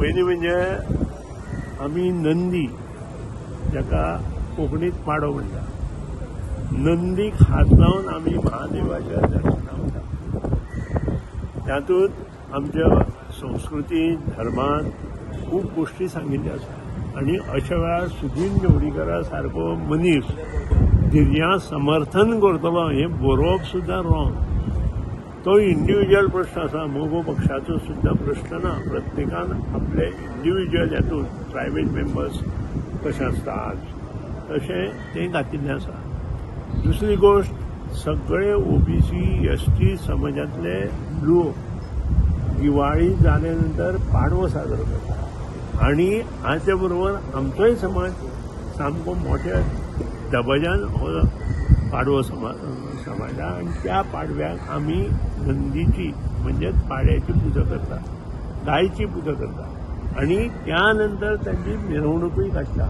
पयलीं म्हणजे आमी नंदी जाका कोंकणीत पाडो म्हणटा नंदीक हात लावन आमी महादेवाच्या दर्शनाक वता. तातूंत आमच्या संस्कृतीन धर्मान खूब गोश्टी सांगिल्ल्यो आसा आनी अशा वेळार सुदीन ढवळीकरा सारको मनीस धिर्यां समर्थन करतलो हें बरोवप सुद्दां रॉंग. तो इंडिव्हिज्युअल प्रश्न आसा, मोगो पक्षाचो सुद्दां प्रश्न ना. प्रत्येकान आपले इंडिव्हिज्युअल हातूंत प्रायवेट मेंबर्स कशें आसतात तशें तें घातिल्लें आसा. दुसरी गोश्ट, सगळे ओबीसी एसटी समाजातले लोक दिवाळी जाले नंतर पाडवो साजरो करतात आनी हाचे बरोबर आमचोय समाज सामको मोठ्या दबाज्यान हो पाडवो समाज आनी त्या पाडव्याक आमी नंदीची म्हणजेच पाड्याची पुजा करतात, गायची पुजा करतात आनी त्या नंतर तांची मिरवणूकय काडटा.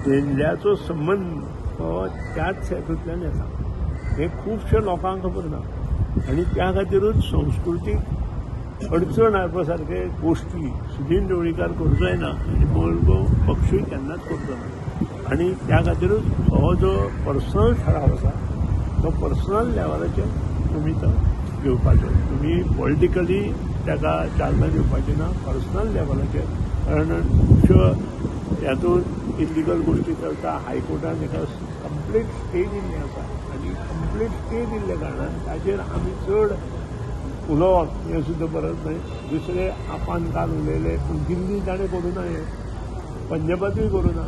देणल्याचो संबंध हो त्याच हेतूंतल्यान येता. हे खुबशे लोकांक खबर ना आनी त्या खातीरूच संस्कृतीक अडचण हाडपा सारके गोश्टी सुदीन ढवळीकार करूंक जायना आनी मोगो पक्षूय केन्नाच करचो ना. आनी त्या खातीरूच हो जो पर्सनल ठराव आसा तो पर्सनल लेवलाचेर तुमी तो घेवपाचो. तुमी पॉलिटिकली ताका चालना दिवपाची ना, पर्सनल लेवलाचेर. कारण खुबश्यो हातूंत इलिगल गोश्टी चलता. हायकोर्टान एका कंप्लीट स्टे दिल्ली आसा आनी कंप्लीट स्टे दिल्ल्या कारणान ताचेर आमी चड उलोवप हें सुद्दां बरत न्हय. दुसरे आपान काल उलयले पूण दिल्ली ताणें करूं ना, हें पंजाबातूय करूं ना.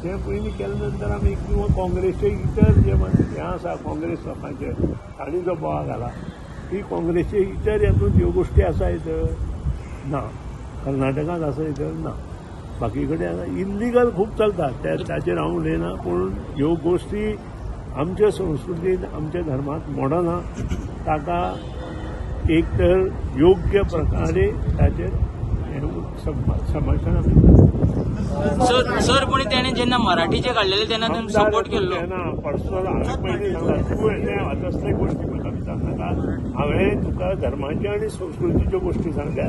तें पयलीं केले नंतर आमी किंवा काँग्रेसचे इतर जे हें आसा काँग्रेस लोकांचे तांणी जो बोवाळ घाला ती काँग्रेसचे इतर हातूंत ह्यो गोश्टी आसा इतर ना. कर्नाटकांत आसा इतर ना. बाकी कडेन इल्लिगल खूब चलता ताचेर हांव उलयना. पूण ह्यो गोश्टी आमच्या संस्कृतींत आमच्या धर्मांत मोडना. ताका एक तर योग्य प्रकारे ताचेर समर्थन आमी सर पण त्याने जेन्ना मराठीचे काढलेले तेन्ना तुम्ही सपोर्ट केल्लो पर्सनल. हांवें पयलीं सांगलां तूं तसले गोश्टी म्हाका विचारनाका. हांवें तुका धर्माच्या आनी संस्कृतीच्यो गोश्टी सांगल्या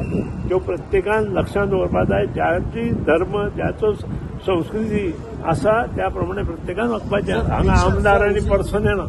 त्यो प्रत्येकान लक्षांत दवरपा जाय. ज्याची धर्म ज्याचो संस्कृती आसा त्या प्रमाणे प्रत्येकान वचपाचें. हांगा आमदार आनी पर्सन येना.